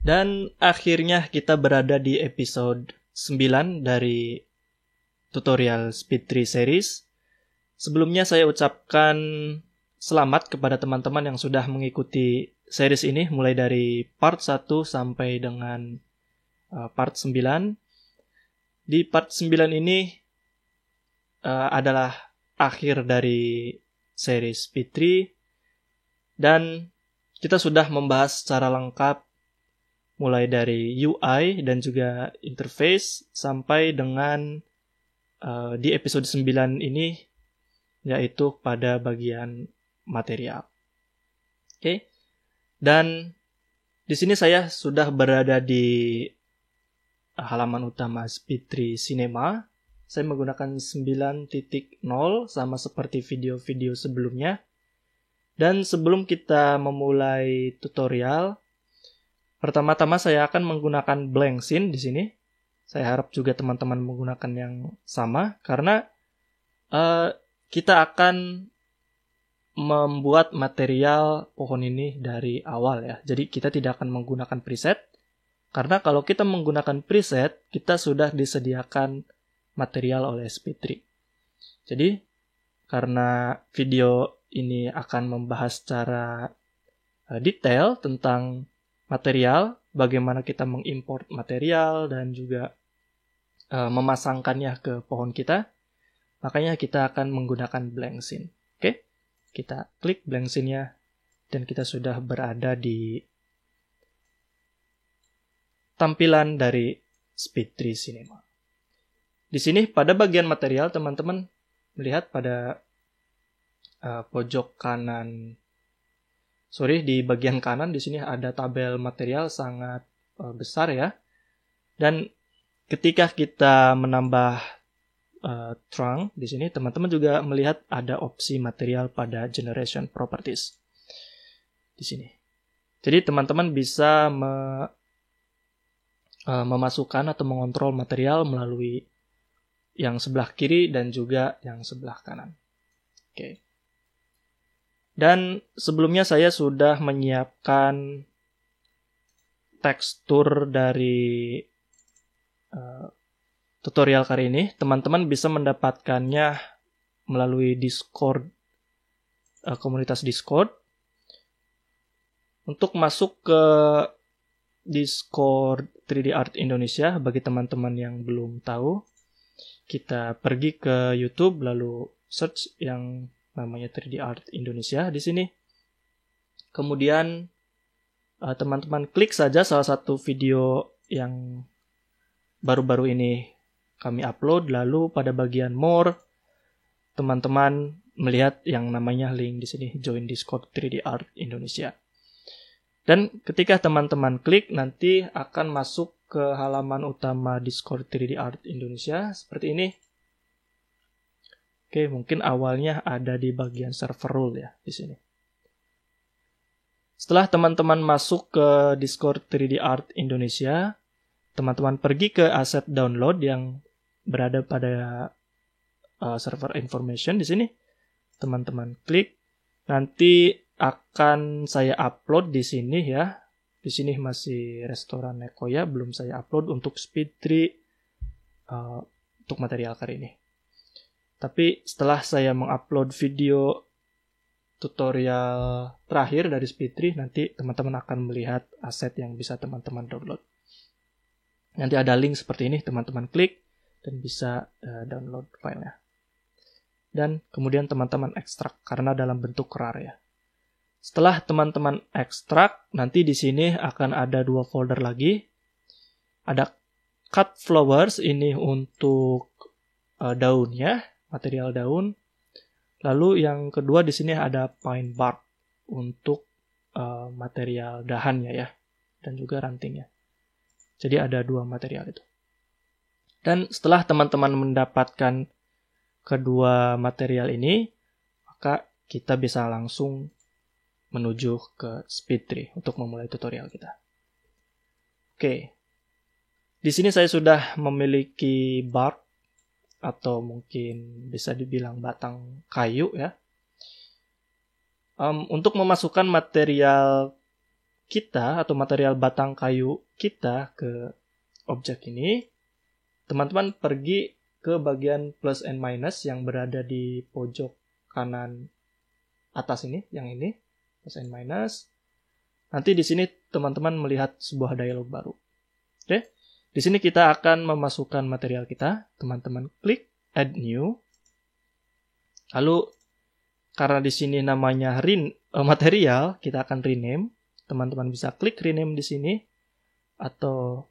Dan akhirnya kita berada di episode 9 dari tutorial Speed 3 series. Sebelumnya saya ucapkan selamat kepada teman-teman yang sudah mengikuti series ini mulai dari part 1 sampai dengan part 9. Di part 9 ini adalah akhir dari series Speed 3 dan kita sudah membahas secara lengkap mulai dari UI dan juga interface sampai dengan di episode 9 ini yaitu pada bagian material. Oke. Dan di sini saya sudah berada di halaman utama Speed 3 Cinema. Saya menggunakan 9.0 sama seperti video-video sebelumnya. Dan sebelum kita memulai tutorial, pertama-tama saya akan menggunakan blank scene di sini. Saya harap juga teman-teman menggunakan yang sama karena kita akan membuat material pohon ini dari awal ya. Jadi kita tidak akan menggunakan preset karena kalau kita menggunakan preset, kita sudah disediakan material oleh Speed 3. Jadi karena video ini akan membahas secara detail tentang material, bagaimana kita mengimport material dan juga memasangkannya ke pohon kita. Makanya kita akan menggunakan blank scene. Oke, kita klik blank scene-nya dan kita sudah berada di tampilan dari Speed 3 Cinema. Di sini pada bagian material teman-teman melihat pada pojok kanan. Di bagian kanan di sini ada tabel material sangat besar ya. Dan ketika kita menambah trunk di sini, teman-teman juga melihat ada opsi material pada generation properties di sini. Jadi teman-teman bisa memasukkan atau mengontrol material melalui yang sebelah kiri dan juga yang sebelah kanan. Oke. Dan sebelumnya saya sudah menyiapkan tekstur dari tutorial kali ini. Teman-teman bisa mendapatkannya melalui Discord, komunitas Discord. Untuk masuk ke Discord 3D Art Indonesia, bagi teman-teman yang belum tahu, kita pergi ke YouTube lalu search yang namanya 3D Art Indonesia di sini. Kemudian teman-teman klik saja salah satu video yang baru-baru ini kami upload, lalu pada bagian more teman-teman melihat yang namanya link di sini, join Discord 3D Art Indonesia. Dan ketika teman-teman klik nanti akan masuk ke halaman utama Discord 3D Art Indonesia seperti ini. Oke, mungkin awalnya ada di bagian server rule ya, di sini. Setelah teman-teman masuk ke Discord 3D Art Indonesia, teman-teman pergi ke aset download yang berada pada server information di sini. Teman-teman klik, nanti akan saya upload di sini ya. Di sini masih restoran Nekoya, belum saya upload untuk Speed 3 untuk material kali ini. Tapi setelah saya mengupload video tutorial terakhir dari Speed 3, nanti teman-teman akan melihat aset yang bisa teman-teman download. Nanti ada link seperti ini, teman-teman klik dan bisa download filenya. Dan kemudian teman-teman ekstrak karena dalam bentuk RAR ya. Setelah teman-teman ekstrak, nanti di sini akan ada 2 folder lagi. Ada cut flowers, ini untuk daunnya, material daun. Lalu yang kedua di sini ada pine bark untuk material dahannya ya, dan juga rantingnya. Jadi ada 2 material itu. Dan setelah teman-teman mendapatkan kedua material ini, maka kita bisa langsung menuju ke Speed 3 untuk memulai tutorial kita. Oke. Di sini saya sudah memiliki bark atau mungkin bisa dibilang batang kayu ya. Untuk memasukkan material kita atau material batang kayu kita ke objek ini, teman-teman pergi ke bagian plus and minus yang berada di pojok kanan atas ini, yang ini, plus and minus. Nanti di sini teman-teman melihat sebuah dialog baru. Oke, di sini kita akan memasukkan material kita. Teman-teman klik Add New. Lalu karena di sini namanya material, kita akan rename. Teman-teman bisa klik rename di sini atau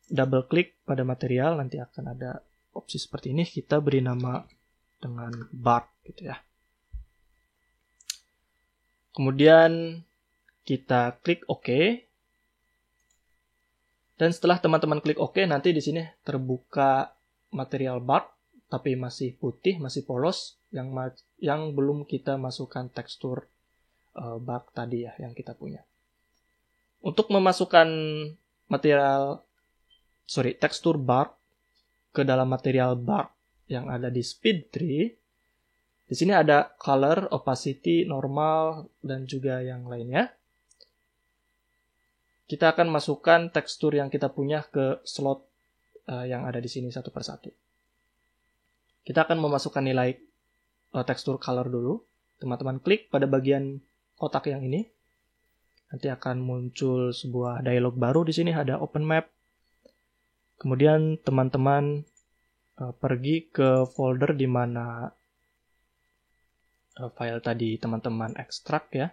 double klik pada material, nanti akan ada opsi seperti ini. Kita beri nama dengan bark gitu ya. Kemudian kita klik OK. Dan setelah teman-teman klik OK, nanti di sini terbuka material bark, tapi masih putih, masih polos, yang belum kita masukkan tekstur bark tadi ya, yang kita punya. Untuk memasukkan tekstur bark ke dalam material bark yang ada di SpeedTree, di sini ada color, opacity, normal, dan juga yang lainnya. Kita akan masukkan tekstur yang kita punya ke slot yang ada di sini satu persatu. Kita akan memasukkan nilai tekstur color dulu. Teman-teman klik pada bagian kotak yang ini. Nanti akan muncul sebuah dialog baru di sini, ada open map. Kemudian teman-teman pergi ke folder di mana file tadi teman-teman ekstrak ya.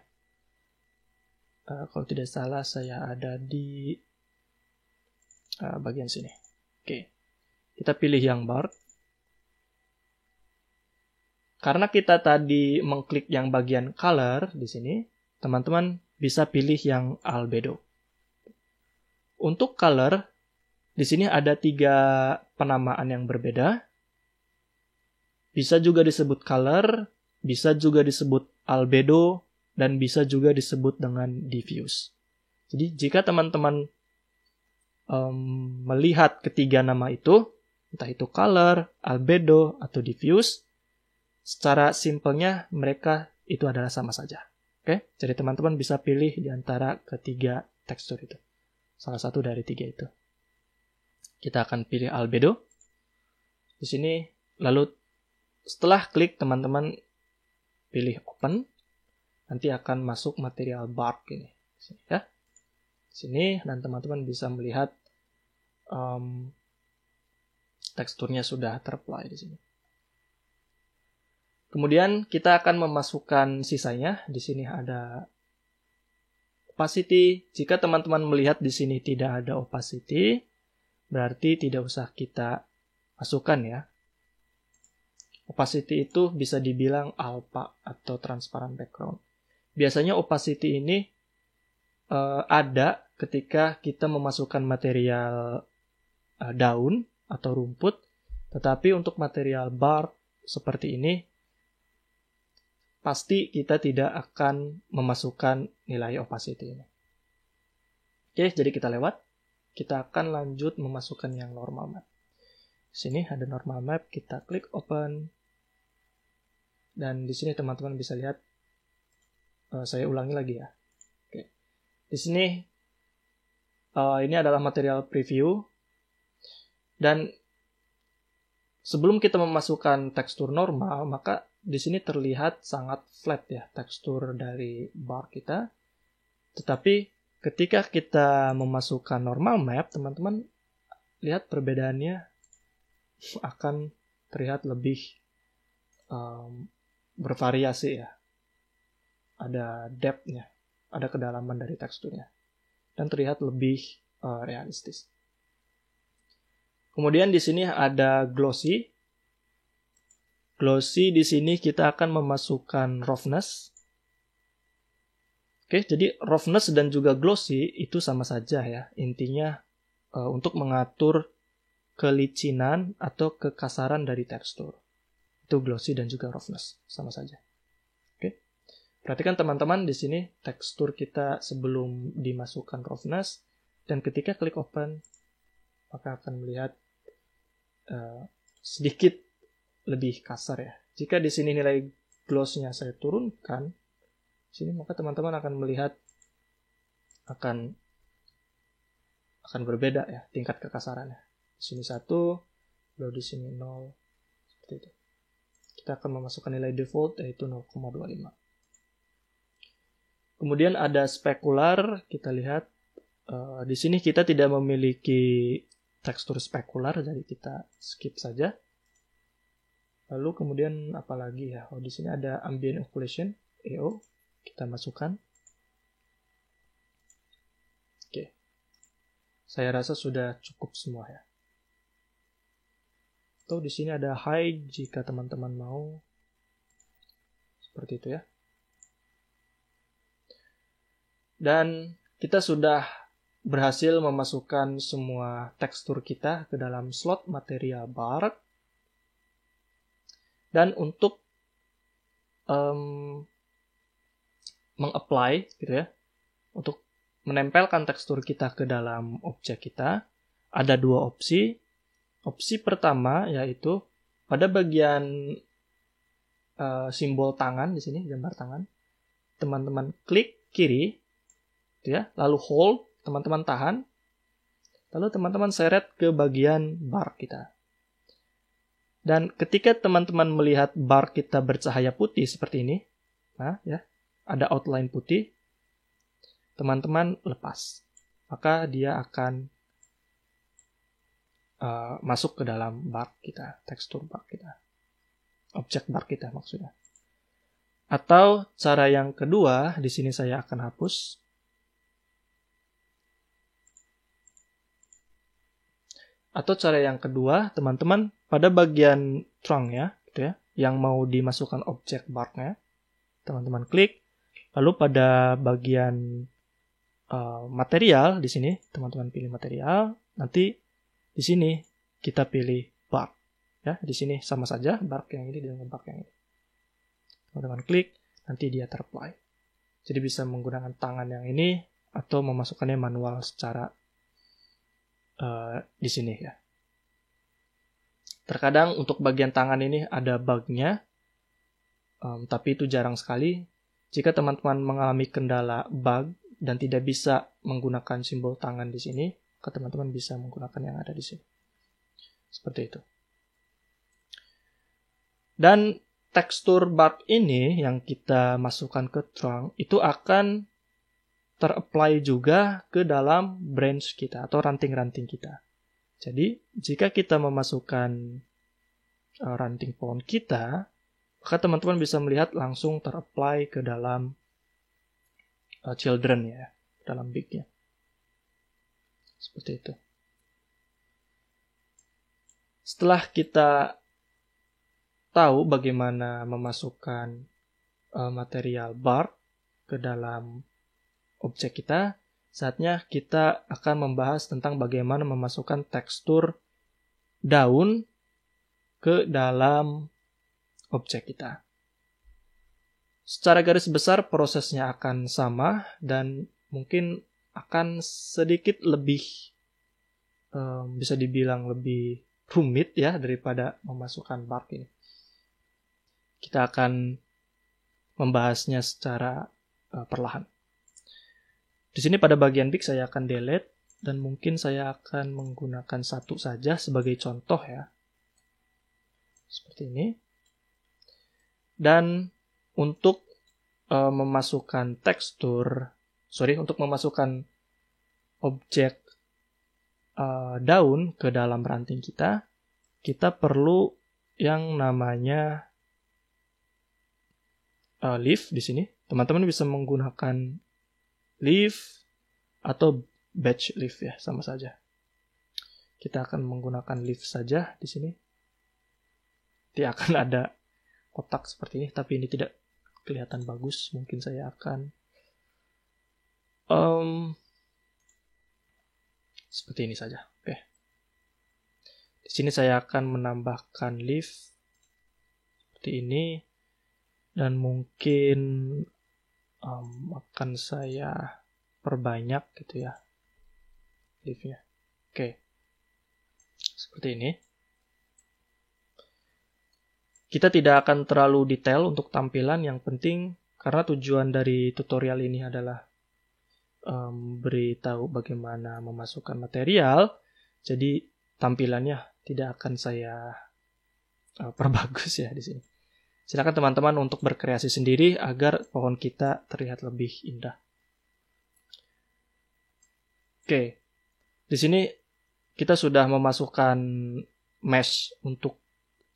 Kalau tidak salah saya ada di bagian sini. Oke, kita pilih yang bark. Karena kita tadi mengklik yang bagian color di sini, teman-teman bisa pilih yang albedo. Untuk color, di sini ada 3 penamaan yang berbeda. Bisa juga disebut color, bisa juga disebut albedo, dan bisa juga disebut dengan diffuse. Jadi jika teman-teman melihat ketiga nama itu, entah itu color, albedo, atau diffuse, secara simpelnya mereka itu adalah sama saja. Oke, jadi teman-teman bisa pilih di antara ketiga tekstur itu. Salah satu dari 3 itu. Kita akan pilih albedo. Di sini, lalu setelah klik teman-teman pilih open, nanti akan masuk material bark ini. Di sini ya. Di sini dan teman-teman bisa melihat teksturnya sudah ter-apply di sini. Kemudian kita akan memasukkan sisanya. Di sini ada opacity. Jika teman-teman melihat di sini tidak ada opacity, berarti tidak usah kita masukkan ya. Opacity itu bisa dibilang alpha atau transparent background. Biasanya opacity ini ada ketika kita memasukkan material daun atau rumput, tetapi untuk material bark seperti ini, pasti kita tidak akan memasukkan nilai opacity ini. Oke, jadi kita lewat. Kita akan lanjut memasukkan yang normal map. Di sini ada normal map, kita klik open. Dan di sini teman-teman bisa lihat, saya ulangi lagi ya. Oke. Di sini, ini adalah material preview. Dan sebelum kita memasukkan tekstur normal, maka di sini terlihat sangat flat ya tekstur dari bar kita. Tetapi ketika kita memasukkan normal map, teman-teman lihat perbedaannya akan terlihat lebih bervariasi ya. Ada depth-nya, ada kedalaman dari teksturnya. Dan terlihat lebih realistis. Kemudian di sini ada glossy. Glossy di sini kita akan memasukkan roughness. Oke, jadi roughness dan juga glossy itu sama saja ya. Intinya untuk mengatur kelicinan atau kekasaran dari tekstur. Itu glossy dan juga roughness, sama saja. Oke. Perhatikan teman-teman di sini tekstur kita sebelum dimasukkan roughness dan ketika klik open maka akan melihat sedikit lebih kasar ya. Jika di sini nilai gloss-nya saya turunkan, sini maka teman-teman akan melihat akan berbeda ya tingkat kekasarannya. Di sini 1, lalu di sini 0, seperti itu. Kita akan memasukkan nilai default yaitu 0,25. Kemudian ada spekular, kita lihat di sini kita tidak memiliki tekstur spekular, jadi kita skip saja. Lalu kemudian apa lagi ya? Oh, di sini ada ambient occlusion (AO), kita masukkan. Oke. Saya rasa sudah cukup semua ya. Atau di sini ada hide jika teman-teman mau. Seperti itu ya. Dan kita sudah berhasil memasukkan semua tekstur kita ke dalam slot material bar. Dan untuk mengapply gitu ya, untuk menempelkan tekstur kita ke dalam objek kita, ada 2 opsi. Opsi pertama yaitu pada bagian simbol tangan di sini, gambar tangan, teman-teman klik kiri, gitu ya, lalu hold, teman-teman tahan, lalu teman-teman seret ke bagian bar kita. Dan ketika teman-teman melihat bar kita bercahaya putih seperti ini, nah ya, ada outline putih, teman-teman lepas, maka dia akan masuk ke dalam bar kita, tekstur bar kita, objek bar kita maksudnya. Atau cara yang kedua, di sini saya akan hapus. Atau cara yang kedua, teman-teman pada bagian trunk ya, gitu ya, yang mau dimasukkan objek bar-nya, teman-teman klik, lalu pada bagian material di sini, teman-teman pilih material, nanti di sini kita pilih bar, ya, di sini sama saja bar yang ini dengan bar yang ini. Teman-teman klik, nanti dia ter-apply. Jadi bisa menggunakan tangan yang ini atau memasukkannya manual secara di sini ya. Terkadang untuk bagian tangan ini ada bug-nya, tapi itu jarang sekali. Jika teman-teman mengalami kendala bug dan tidak bisa menggunakan simbol tangan di sini, maka teman-teman bisa menggunakan yang ada di sini. Seperti itu. Dan tekstur bar ini yang kita masukkan ke trunk itu akan ter-apply juga ke dalam branch kita atau ranting-ranting kita. Jadi, jika kita memasukkan ranting pohon kita, maka teman-teman bisa melihat langsung ter-apply ke dalam children ya, dalam big-nya. Seperti itu. Setelah kita tahu bagaimana memasukkan material bar ke dalam objek kita, saatnya kita akan membahas tentang bagaimana memasukkan tekstur daun ke dalam objek kita. Secara garis besar prosesnya akan sama dan mungkin akan sedikit lebih bisa dibilang lebih rumit ya daripada memasukkan bar ini. Kita akan membahasnya secara perlahan. Di sini pada bagian big saya akan delete dan mungkin saya akan menggunakan satu saja sebagai contoh ya. Seperti ini. Dan untuk memasukkan untuk memasukkan objek daun ke dalam ranting kita perlu yang namanya leaf di sini. Teman-teman bisa menggunakan leaf atau batch leaf ya, sama saja. Kita akan menggunakan leaf saja di sini. Dia akan ada kotak seperti ini, tapi ini tidak kelihatan bagus. Mungkin saya akan seperti ini saja. Oke. Di sini saya akan menambahkan leaf seperti ini dan mungkin akan saya perbanyak gitu ya leaf-nya. Oke. Seperti ini. Kita tidak akan terlalu detail untuk tampilan, yang penting karena tujuan dari tutorial ini adalah beritahu bagaimana memasukkan material, jadi tampilannya tidak akan saya perbagus ya di sini. Silakan teman-teman untuk berkreasi sendiri agar pohon kita terlihat lebih indah. Oke, di sini kita sudah memasukkan mesh untuk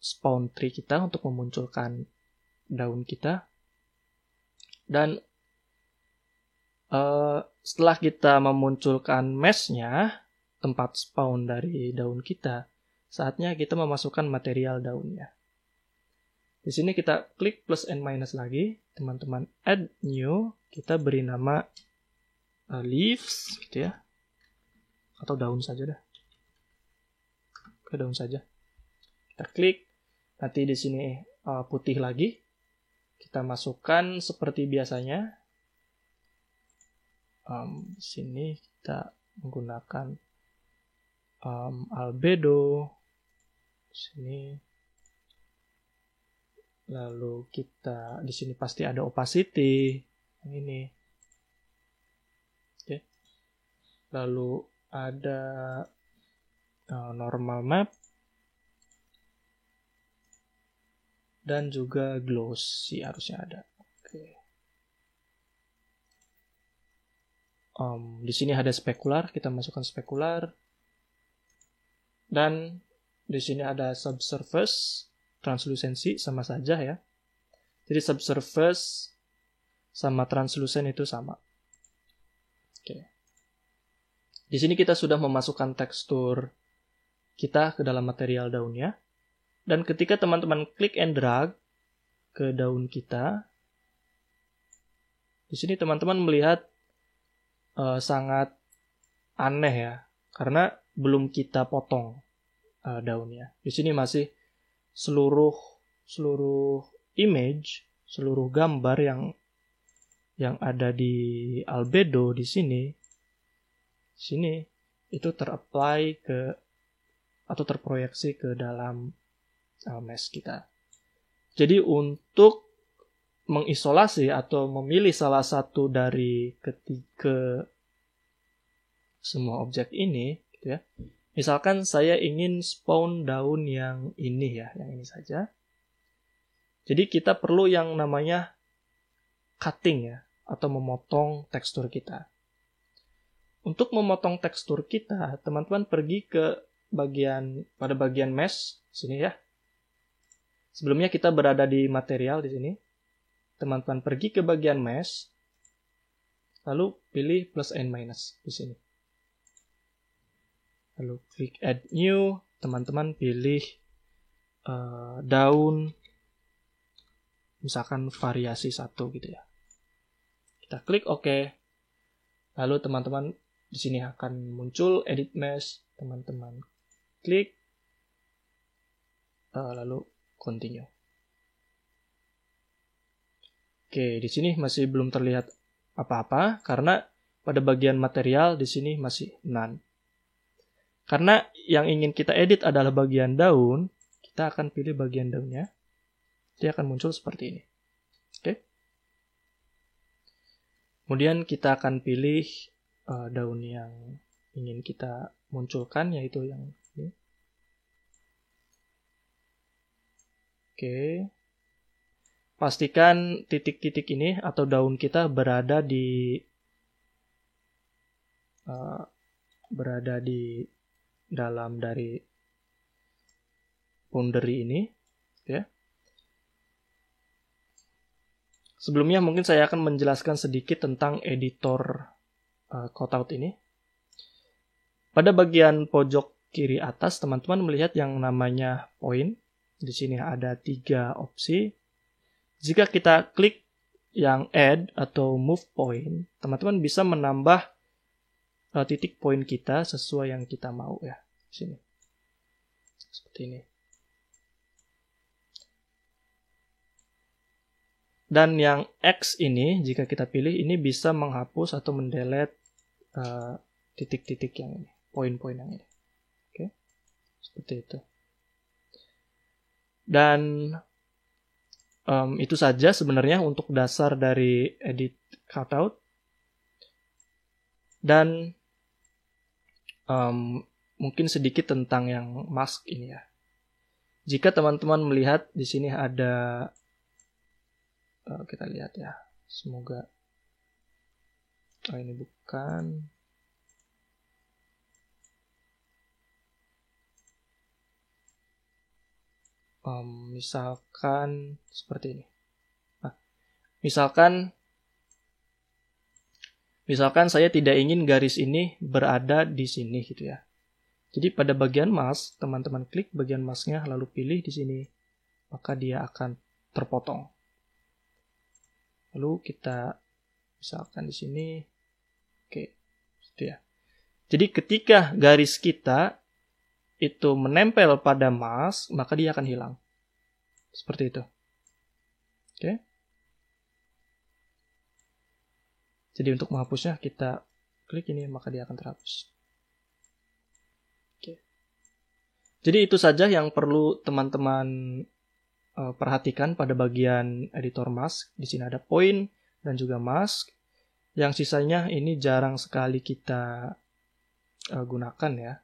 spawn tree kita, untuk memunculkan daun kita. Dan setelah kita memunculkan meshnya, tempat spawn dari daun kita, saatnya kita memasukkan material daunnya. Di sini kita klik plus and minus lagi, teman-teman add new, kita beri nama leaves gitu ya. Atau daun saja dah. Ke daun saja. Kita klik, nanti di sini putih lagi. Kita masukkan seperti biasanya. Di sini kita menggunakan albedo. Sini. Lalu kita di sini pasti ada opacity. Yang ini. Oke. Lalu ada normal map dan juga glossy harusnya ada. Oke. Di sini ada spekular, kita masukkan spekular. Dan di sini ada subsurface, translucency sama saja ya. Jadi subsurface sama translucent itu sama. Oke. Di sini kita sudah memasukkan tekstur kita ke dalam material daunnya. Dan ketika teman-teman klik and drag ke daun kita, di sini teman-teman melihat sangat aneh ya, karena belum kita potong daunnya. Di sini masih seluruh image, seluruh gambar yang ada di albedo di sini itu ter-apply ke atau terproyeksi ke dalam mesh kita. Jadi untuk mengisolasi atau memilih salah satu dari ketiga semua objek ini, gitu ya. Misalkan saya ingin spawn daun yang ini ya, yang ini saja. Jadi kita perlu yang namanya cutting ya, atau memotong tekstur kita. Untuk memotong tekstur kita, teman-teman pergi ke pada bagian mesh sini ya. Sebelumnya kita berada di material di sini. Teman-teman pergi ke bagian mesh, lalu pilih plus and minus di sini. Lalu klik add new, teman-teman pilih daun, misalkan variasi 1 gitu ya. Kita klik OK. Lalu teman-teman di sini akan muncul edit mesh, teman-teman klik, lalu continue. Oke, di sini masih belum terlihat apa-apa karena pada bagian material di sini masih none. Karena yang ingin kita edit adalah bagian daun, kita akan pilih bagian daunnya. Dia akan muncul seperti ini. Oke. Kemudian kita akan pilih daun yang ingin kita munculkan, yaitu yang ini. Oke. Pastikan titik-titik ini atau daun kita berada di dalam dari boundary ini, ya. Sebelumnya mungkin saya akan menjelaskan sedikit tentang editor cutout ini. Pada bagian pojok kiri atas, teman-teman melihat yang namanya point. Di sini ada 3 opsi. Jika kita klik yang add atau move point, teman-teman bisa menambah titik point kita sesuai yang kita mau ya. Di sini. Seperti ini. Dan yang X ini, jika kita pilih, ini bisa menghapus atau mendelete titik-titik yang ini, poin-poin yang ini. Oke, seperti itu. Dan itu saja sebenarnya untuk dasar dari edit cutout. Dan mungkin sedikit tentang yang mask ini ya. Jika teman-teman melihat di sini ada, kita lihat ya, semoga ini bukan. Misalkan seperti ini. Nah, misalkan saya tidak ingin garis ini berada di sini gitu ya. Jadi pada bagian mask, teman-teman klik bagian masknya lalu pilih di sini, maka dia akan terpotong. Lalu kita misalkan di sini, oke, gitu ya. Jadi ketika garis kita itu menempel pada mask, maka dia akan hilang. Seperti itu. Oke. Jadi untuk menghapusnya kita klik ini, maka dia akan terhapus. Oke. Jadi itu saja yang perlu teman-teman perhatikan pada bagian editor mask. Di sini ada point dan juga mask. Yang sisanya ini jarang sekali kita gunakan ya.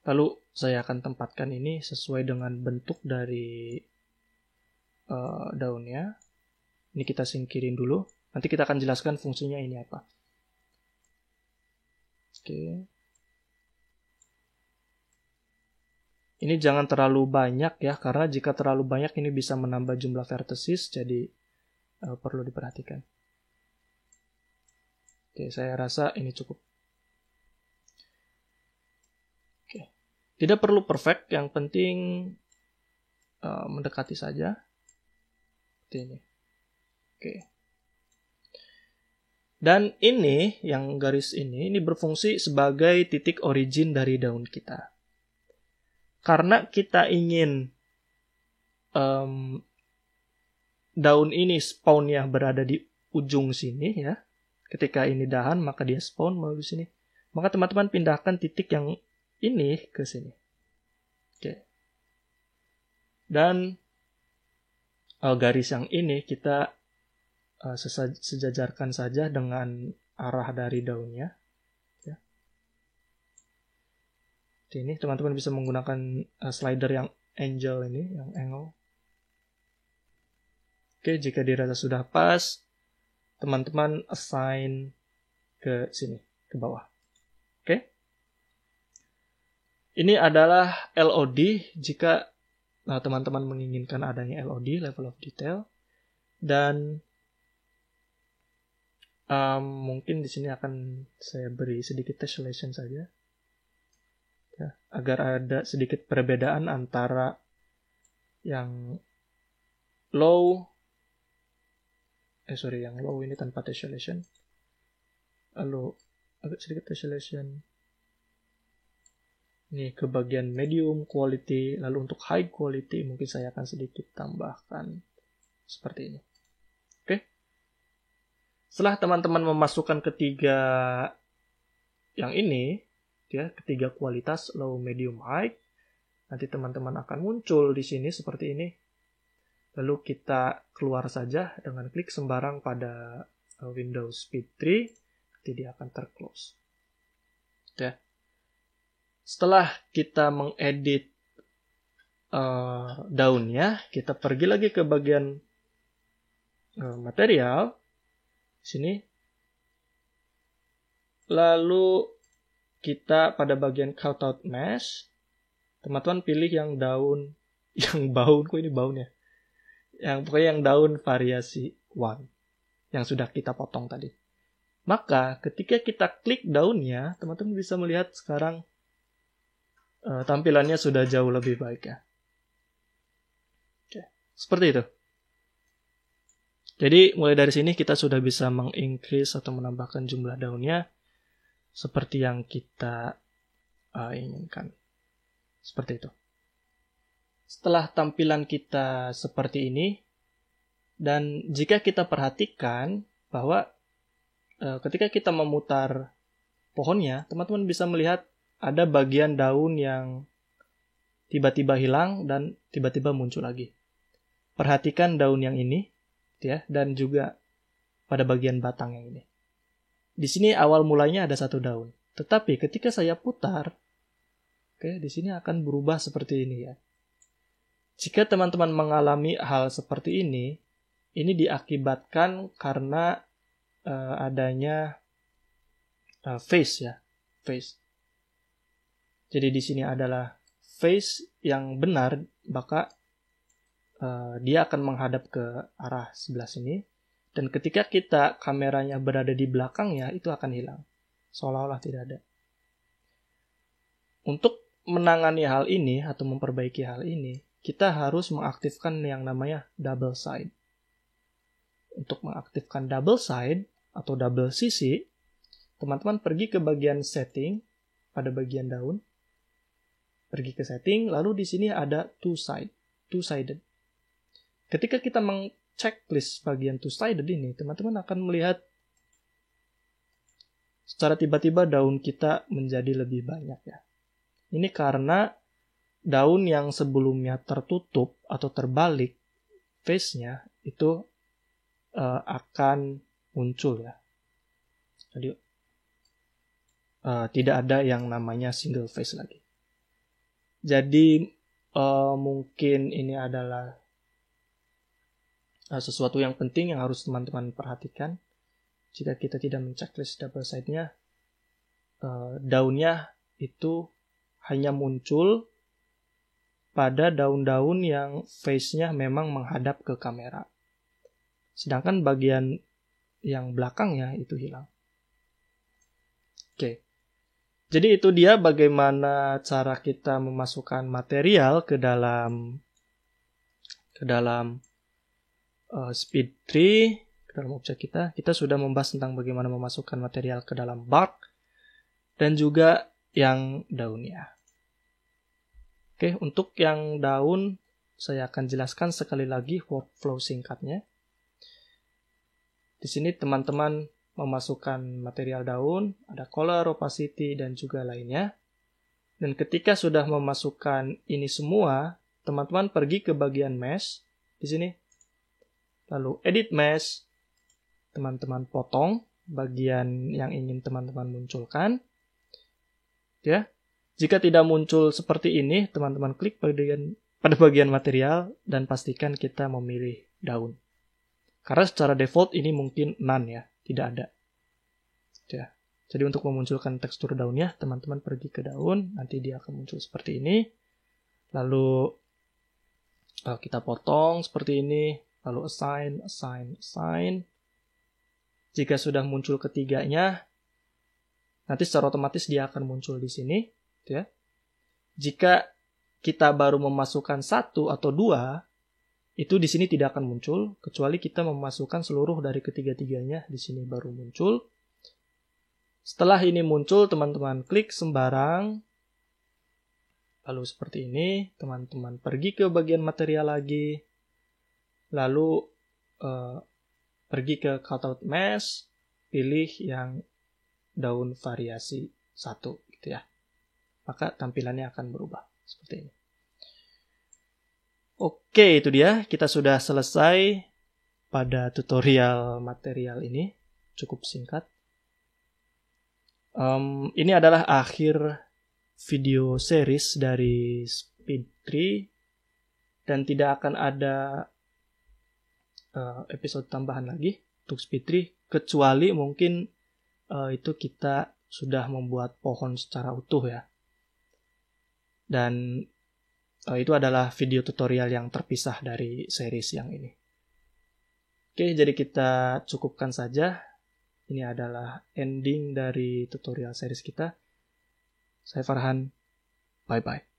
Lalu saya akan tempatkan ini sesuai dengan bentuk dari daunnya. Ini kita singkirin dulu. Nanti kita akan jelaskan fungsinya ini apa. Oke. Ini jangan terlalu banyak ya, karena jika terlalu banyak ini bisa menambah jumlah vertices, jadi perlu diperhatikan. Oke, saya rasa ini cukup. Oke. Tidak perlu perfect, yang penting mendekati saja. Seperti ini. Oke. Dan ini, yang garis ini berfungsi sebagai titik origin dari daun kita. Karena kita ingin daun ini spawnnya berada di ujung sini ya. Ketika ini dahan, maka dia spawn melalui sini. Maka teman-teman pindahkan titik yang ini ke sini. Oke. Dan garis yang ini kita sejajarkan saja dengan arah dari daunnya. Ya. Ini teman-teman bisa menggunakan slider yang angle ini, yang angle. Oke, jika dirasa sudah pas, teman-teman assign ke sini, ke bawah. Oke. Ini adalah LOD jika teman-teman menginginkan adanya LOD, level of detail. Dan mungkin di sini akan saya beri sedikit tessellation saja. Ya, agar ada sedikit perbedaan antara yang low, yang low ini tanpa tessellation, lalu agak sedikit tessellation ini ke bagian medium quality, lalu untuk high quality mungkin saya akan sedikit tambahkan seperti ini. Oke. Setelah teman-teman memasukkan ketiga yang ini, ya, ketiga kualitas low, medium, high, nanti teman-teman akan muncul di sini seperti ini. Lalu kita keluar saja dengan klik sembarang pada Windows Speed 3, nanti dia akan terclose. Ya. Setelah kita mengedit daunnya, kita pergi lagi ke bagian material sini. Lalu kita pada bagian cutout mesh, teman-teman pilih yang daun, yang baun, kok ini baun ya? Pokoknya yang daun variasi 1 yang sudah kita potong tadi. Maka ketika kita klik daunnya, teman-teman bisa melihat sekarang tampilannya sudah jauh lebih baik ya. Oke, seperti itu. Jadi mulai dari sini kita sudah bisa meng-increase atau menambahkan jumlah daunnya seperti yang kita inginkan. Seperti itu. Setelah tampilan kita seperti ini, dan jika kita perhatikan bahwa ketika kita memutar pohonnya, teman-teman bisa melihat ada bagian daun yang tiba-tiba hilang dan tiba-tiba muncul lagi. Perhatikan daun yang ini, ya, dan juga pada bagian batang yang ini. Di sini awal mulanya ada 1 daun. Tetapi ketika saya putar, di sini akan berubah seperti ini ya. Jika teman-teman mengalami hal seperti ini diakibatkan karena adanya phase ya, phase. Jadi di sini adalah phase yang benar, maka dia akan menghadap ke arah sebelah sini. Dan ketika kameranya berada di belakangnya, itu akan hilang. Seolah-olah tidak ada. Untuk menangani hal ini atau memperbaiki hal ini, kita harus mengaktifkan yang namanya double side. Untuk mengaktifkan double side atau double sisi, teman-teman pergi ke bagian setting pada bagian daun. Pergi ke setting, lalu di sini ada two-sided. Ketika kita checklist bagian two-sided ini, teman-teman akan melihat secara tiba-tiba daun kita menjadi lebih banyak ya. Ini karena daun yang sebelumnya tertutup atau terbalik face-nya itu akan muncul ya. Jadi tidak ada yang namanya single face lagi. Jadi mungkin ini adalah sesuatu yang penting yang harus teman-teman perhatikan. Jika kita tidak men-checklist double side-nya, daunnya itu hanya muncul pada daun-daun yang face-nya memang menghadap ke kamera. Sedangkan bagian yang belakangnya itu hilang. Oke. Jadi itu dia bagaimana cara kita memasukkan material ke dalam SPID3, ke dalam objek kita. Kita sudah membahas tentang bagaimana memasukkan material ke dalam bark dan juga yang daunnya. Oke, untuk yang daun saya akan jelaskan sekali lagi workflow singkatnya. Di sini teman-teman memasukkan material daun, ada color, opacity, dan juga lainnya. Dan ketika sudah memasukkan ini semua, teman-teman pergi ke bagian mesh di sini. Lalu edit mesh, teman-teman potong bagian yang ingin teman-teman munculkan. Ya. Jika tidak muncul seperti ini, teman-teman klik pada bagian material dan pastikan kita memilih daun. Karena secara default ini mungkin none ya, tidak ada. Ya. Jadi untuk memunculkan tekstur daunnya, teman-teman pergi ke daun, nanti dia akan muncul seperti ini. Lalu kita potong seperti ini, lalu assign. Jika sudah muncul ketiganya, nanti secara otomatis dia akan muncul di sini. Ya. Jika kita baru memasukkan 1 atau 2, itu di sini tidak akan muncul, kecuali kita memasukkan seluruh dari ketiga-tiganya, di sini baru muncul. Setelah ini muncul, teman-teman klik sembarang, lalu seperti ini, teman-teman pergi ke bagian material lagi, lalu pergi ke cutout mesh, pilih yang daun variasi 1, gitu ya. Maka tampilannya akan berubah, seperti ini. Oke, itu dia. Kita sudah selesai pada tutorial material ini. Cukup singkat. Ini adalah akhir video series dari SPID3. Dan tidak akan ada episode tambahan lagi untuk SPID3. Kecuali mungkin itu kita sudah membuat pohon secara utuh ya. Dan itu adalah video tutorial yang terpisah dari series yang ini. Oke, jadi kita cukupkan saja. Ini adalah ending dari tutorial series kita. Saya Farhan. Bye-bye.